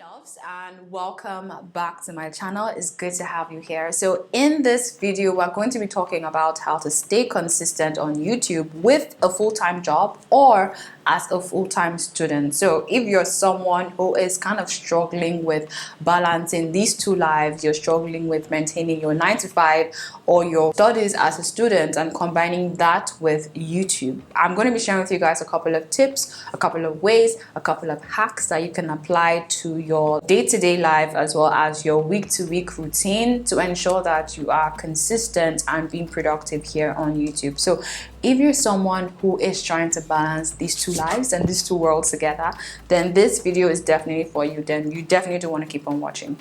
loves, and welcome back to my channel. It's good to have you here. So in this video we're going to be talking about how to stay consistent on YouTube with a full-time job or as a full-time student. So if you're someone who is kind of struggling with balancing these two lives, you're struggling with maintaining your 9 to 5 or your studies as a student and combining that with YouTube, I'm going to be sharing with you guys a couple of tips, a couple of ways, a couple of hacks that you can apply to your day-to-day life as well as your week-to-week routine to ensure that you are consistent and being productive here on YouTube. So if you're someone who is trying to balance these two lives and these two worlds together, then this video is definitely for you. Then you definitely do want to keep on watching.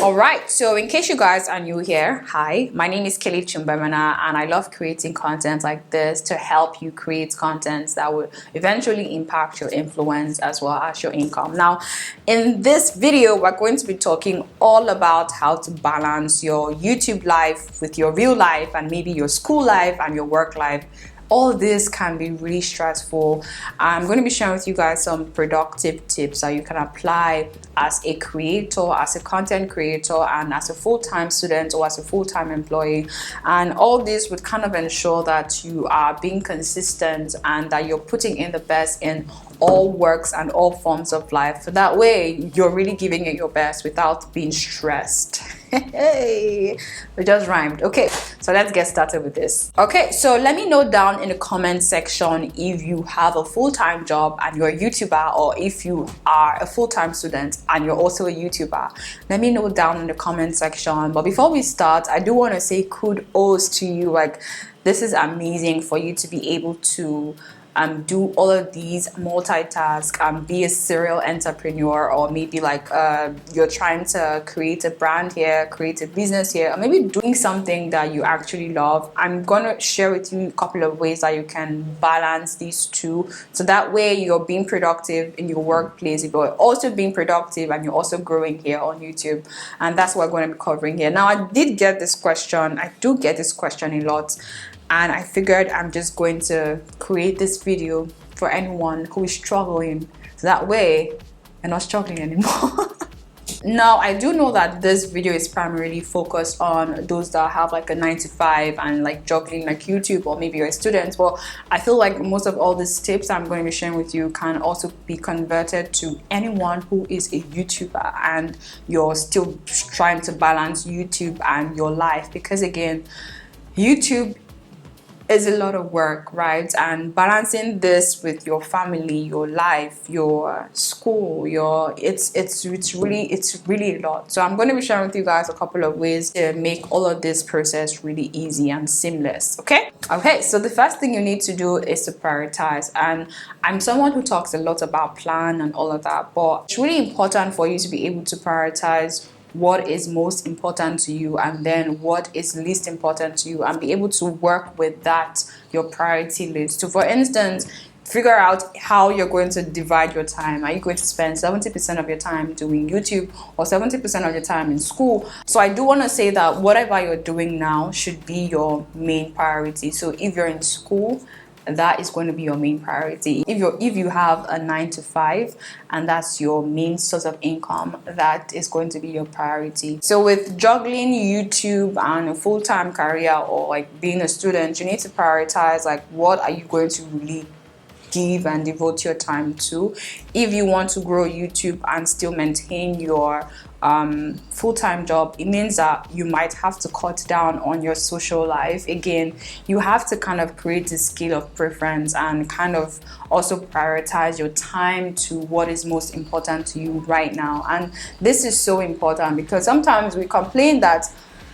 Alright, so in case you guys are new here, hi, my name is KELECHI and I love creating content like this to help you create content that will eventually impact your influence as well as your income. Now, in this video, we're going to be talking all about how to balance your YouTube life with your real life and maybe your school life and your work life. All this can be really stressful. I'm going to be sharing with you guys some productive tips that you can apply as a creator, as a content creator, and as a full-time student or as a full-time employee. And all this would kind of ensure that you are being consistent and that you're putting in the best in all works and all forms of life. So that way you're really giving it your best without being stressed. Hey, it just rhymed. Okay, so let's get started with this. Okay, so let me know down in the comment section if you have a full-time job and you're a YouTuber, or if you are a full-time student and you're also a YouTuber. Let me know down in the comment section. But before we start, I do want to say kudos to you. Like, this is amazing for you to be able to do all of these multitask, be a serial entrepreneur, or maybe like you're trying to create a brand here, create a business here, or maybe doing something that you actually love. I'm gonna share with you a couple of ways that you can balance these two, so that way you're being productive in your workplace, you're also being productive and you're also growing here on YouTube. And that's what we're going to be covering here. Now, I do get this question a lot, and I figured I'm just going to create this video for anyone who is struggling, so that way you're not struggling anymore. Now, I do know that this video is primarily focused on those that have like a 9 to 5 and like juggling like YouTube, or maybe you're a student. Well, I feel like most of all these tips I'm going to be sharing with you can also be converted to anyone who is a YouTuber and you're still trying to balance YouTube and your life, because again, YouTube is a lot of work, right? And balancing this with your family, your life, your school, it's really a lot. So I'm going to be sharing with you guys a couple of ways to make all of this process really easy and seamless. Okay, so the first thing you need to do is to prioritize. And I'm someone who talks a lot about plan and all of that, but it's really important for you to be able to prioritize what is most important to you and then what is least important to you, and be able to work with that, your priority list. So for instance, figure out how you're going to divide your time. Are you going to spend 70% of your time doing YouTube or 70% of your time in school? So I do want to say that whatever you're doing now should be your main priority. So if you're in school, that is going to be your main priority. If you have a 9 to 5 and that's your main source of income, that is going to be your priority. So with juggling YouTube and a full-time career, or like being a student, you need to prioritize like what are you going to really give and devote your time to. If you want to grow YouTube and still maintain your full-time job, it means that you might have to cut down on your social life. Again, you have to kind of create a scale of preference and kind of also prioritize your time to what is most important to you right now. And this is so important because sometimes we complain that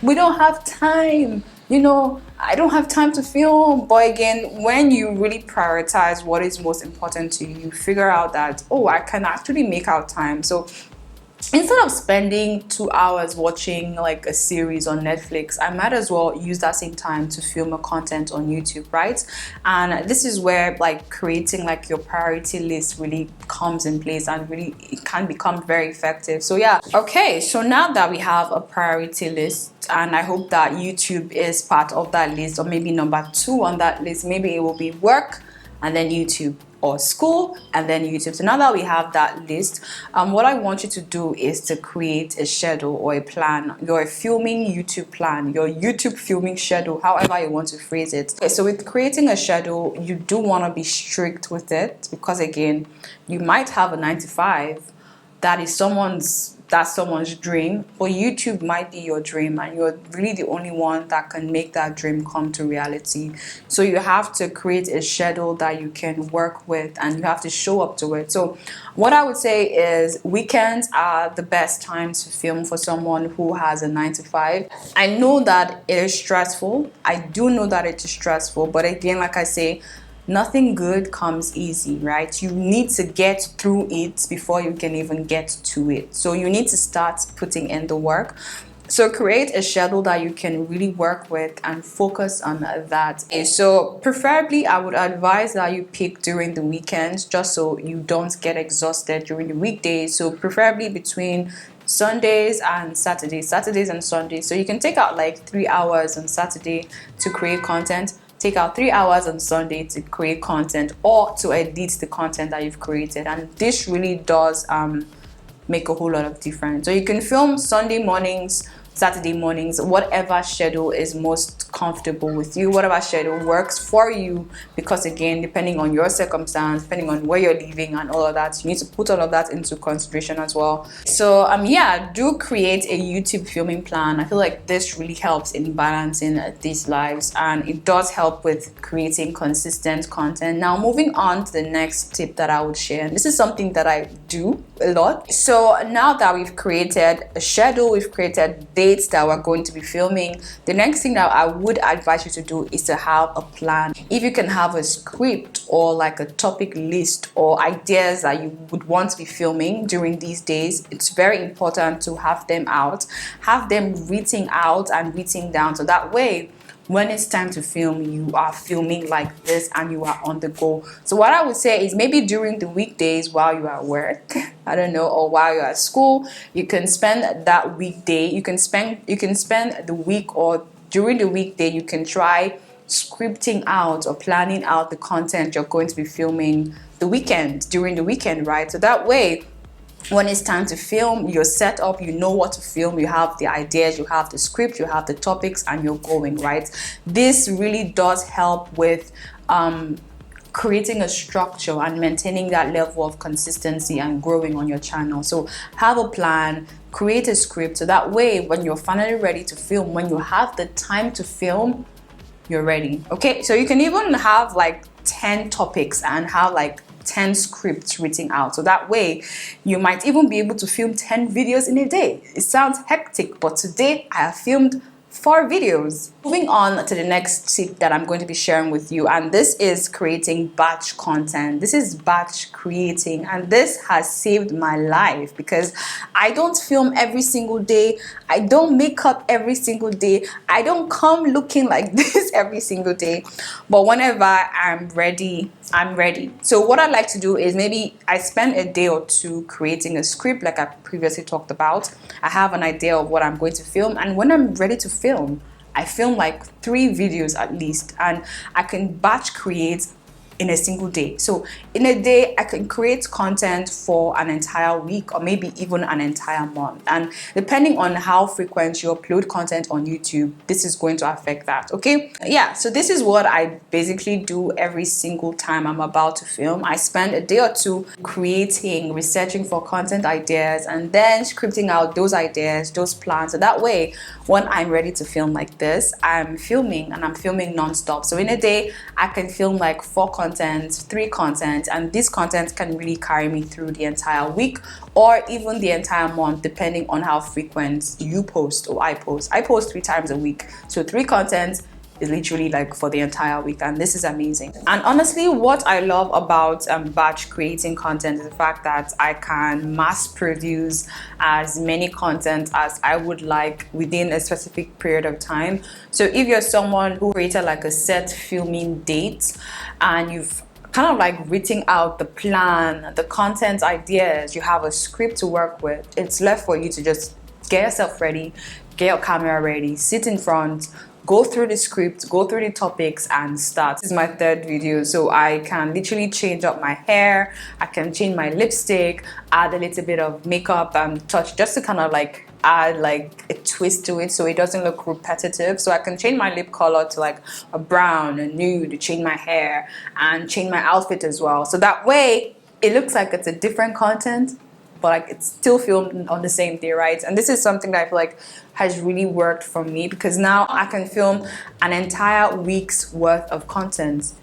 we don't have time. You know, I don't have time to film. But again, when you really prioritize what is most important to you, you figure out that, oh, I can actually make out time. So instead of spending 2 hours watching like a series on Netflix, I might as well use that same time to film a content on YouTube, right? And this is where like creating like your priority list really comes in place, and really it can become very effective. So yeah, okay, so now that we have a priority list, and I hope that YouTube is part of that list, or maybe number 2 on that list, maybe it will be work and then YouTube, or school and then YouTube. So now that we have that list, what I want you to do is to create a schedule or a plan, your filming YouTube plan, your YouTube filming schedule, however you want to phrase it. Okay, so with creating a schedule, you do want to be strict with it, because again, you might have a 9 to 5 that is someone's dream, but YouTube might be your dream, and you're really the only one that can make that dream come to reality. So you have to create a schedule that you can work with, and you have to show up to it. So what I would say is weekends are the best time to film for someone who has a 9 to 5. I know that it is stressful. I do know that it is stressful, but again, like I say, nothing good comes easy, right? You need to get through it before you can even get to it. So you need to start putting in the work. So create a schedule that you can really work with and focus on that. So preferably, I would advise that you pick during the weekends, just so you don't get exhausted during the weekdays. So preferably between Sundays and Saturdays and Sundays. So you can take out like 3 hours on Saturday to create content. Take out 3 hours on Sunday to create content, or to edit the content that you've created. And this really does make a whole lot of difference. So you can film Sunday mornings, Saturday mornings, whatever schedule is most comfortable with you, whatever schedule works for you, because again, depending on your circumstance, depending on where you're living and all of that, you need to put all of that into consideration as well. So yeah, do create a YouTube filming plan. I feel like this really helps in balancing these lives, and it does help with creating consistent content. Now moving on to the next tip that I would share, and this is something that I do a lot. So now that we've created a schedule, we've created dates that we're going to be filming, the next thing that I would advise you to do is to have a plan. If you can have a script or like a topic list or ideas that you would want to be filming during these days, it's very important to have them out, have them written out and written down, so that way when it's time to film, you are filming like this and you are on the go. So what I would say is maybe during the weekdays while you are at work, I don't know, or while you're at school, you can spend that weekday, you can spend the week, or during the weekday you can try scripting out or planning out the content you're going to be filming during the weekend, right? So that way, when it's time to film, you're set up, you know what to film, you have the ideas, you have the script, you have the topics, and you're going, right? This really does help with creating a structure and maintaining that level of consistency and growing on your channel. So have a plan, create a script, so that way when you're finally ready to film, when you have the time to film, you're ready. Okay, so you can even have like 10 topics and have like 10 scripts written out, so that way you might even be able to film 10 videos in a day. It sounds hectic, but today I have filmed 4 videos. Moving on to the next tip that I'm going to be sharing with you, and this is creating batch content. This is batch creating, and this has saved my life because I don't film every single day. I don't make up every single day. I don't come looking like this every single day. But whenever I'm ready, I'm ready. So what I like to do is maybe I spend a day or two creating a script like I previously talked about. I have an idea of what I'm going to film, and when I'm ready to film, I film like 3 videos at least, and I can batch create in a single day. So in a day, I can create content for an entire week or maybe even an entire month. And depending on how frequent you upload content on YouTube, this is going to affect that, okay? Yeah, so this is what I basically do every single time I'm about to film. I spend a day or two creating, researching for content ideas, and then scripting out those ideas, those plans. So that way, when I'm ready to film like this, I'm filming, and I'm filming non-stop. So in a day, I can film like 4 content, 3 content, and this content can really carry me through the entire week or even the entire month, depending on how frequent you post or I post. I post 3 times a week, so 3 content is literally like for the entire week, and this is amazing. And honestly, what I love about batch creating content is the fact that I can mass produce as many content as I would like within a specific period of time. So if you're someone who created like a set filming date and you've kind of like written out the plan, the content ideas, you have a script to work with, it's left for you to just get yourself ready, get your camera ready, sit in front, go through the script, go through the topics, and start. This is my third video, so I can literally change up my hair, I can change my lipstick, add a little bit of makeup and touch, just to kind of like add like a twist to it so it doesn't look repetitive. So I can change my lip color to like a brown, a nude, change my hair, and change my outfit as well. So that way it looks like it's a different content, but like it's still filmed on the same day, right? And this is something that I feel like has really worked for me, because now I can film an entire week's worth of content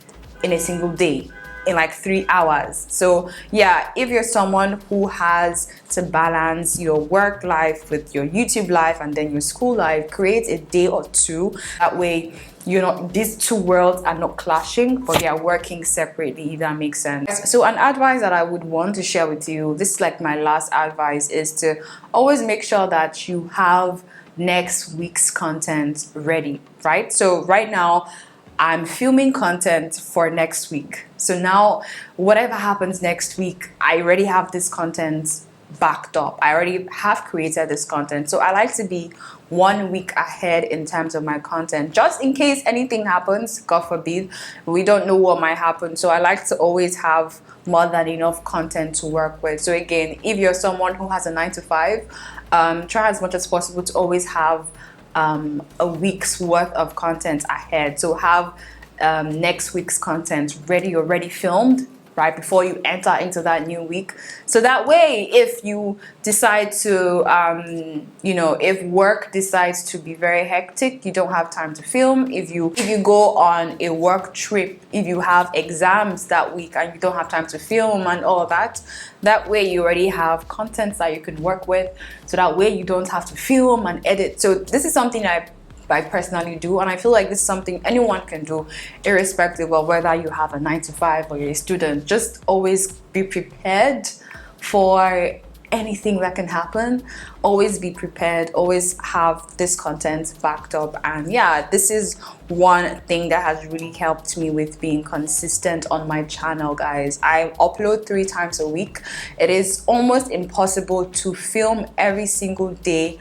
in a single day, in like 3 hours. So yeah, if you're someone who has to balance your work life with your YouTube life and then your school life, create a day or two. That way, these two worlds are not clashing, but they are working separately, if that makes sense. So an advice that I would want to share with you, this is like my last advice, is to always make sure that you have next week's content ready, right? So right now, I'm filming content for next week. So now, whatever happens next week, I already have this content backed up. I already have created this content. So I like to be 1 week ahead in terms of my content, just in case anything happens, God forbid. We don't know what might happen. So I like to always have more than enough content to work with. So again, if you're someone who has a 9 to 5, try as much as possible to always have a week's worth of content ahead. So have next week's content ready, already filmed, right, before you enter into that new week. So that way, if you decide to, if work decides to be very hectic, you don't have time to film. If you go on a work trip, if you have exams that week and you don't have time to film and all that, that way you already have content that you could work with. So that way you don't have to film and edit. So this is something I personally do, and I feel like this is something anyone can do, irrespective of whether you have a 9 to 5 or you're a student. Just always be prepared for anything that can happen. Always be prepared, always have this content backed up. And yeah, this is one thing that has really helped me with being consistent on my channel, guys. I upload 3 times a week. It is almost impossible to film every single day,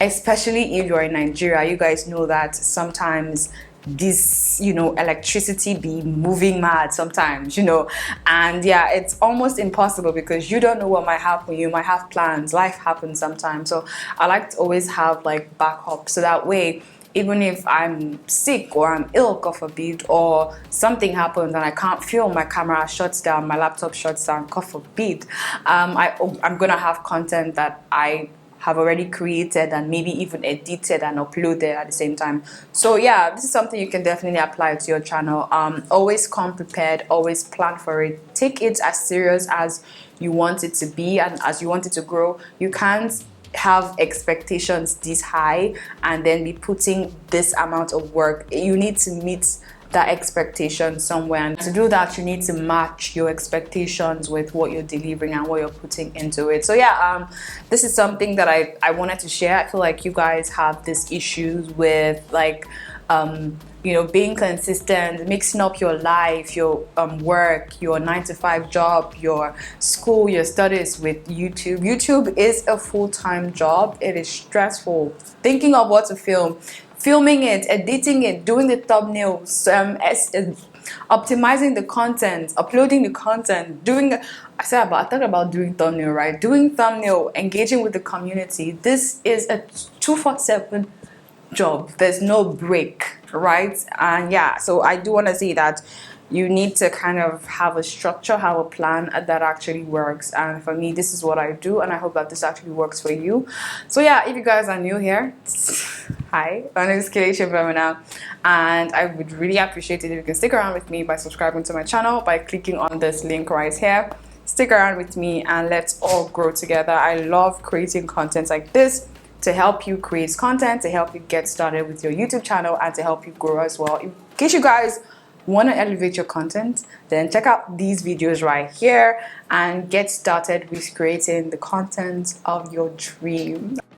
especially if you're in Nigeria. You guys know that sometimes this, electricity be moving mad sometimes, and yeah, it's almost impossible because you don't know what might happen. You might have plans, life happens sometimes. So I like to always have like backup, so that way, even if I'm sick or I'm ill, God forbid, or something happens and I can't film, my camera shuts down, my laptop shuts down, God forbid, I'm gonna have content that I have already created and maybe even edited and uploaded at the same time. So yeah, this is something you can definitely apply to your channel. Always come prepared, always plan for it. Take it as serious as you want it to be and as you want it to grow. You can't have expectations this high and then be putting this amount of work. You need to meet that expectation somewhere, and to do that you need to match your expectations with what you're delivering and what you're putting into it. So yeah, this is something that I wanted to share. I feel like you guys have these issues with like being consistent, mixing up your life, your work, your 9 to 5 job, your school, your studies with YouTube. YouTube is a full-time job. It is stressful. Thinking of what to film, filming it, editing it, doing the thumbnails, optimizing the content, uploading the content, I thought about doing thumbnail, right? Doing thumbnail, engaging with the community. This is a 247 job. There's no break, right? And yeah, so I do want to say that you need to kind of have a structure, have a plan that actually works. And for me, this is what I do, and I hope that this actually works for you. So yeah, if you guys are new here, hi, my name is KELECHI, and I would really appreciate it if you can stick around with me by subscribing to my channel, by clicking on this link right here. Stick around with me and let's all grow together. I love creating content like this to help you create content, to help you get started with your YouTube channel, and to help you grow as well. In case you guys want to elevate your content, then check out these videos right here and get started with creating the content of your dream.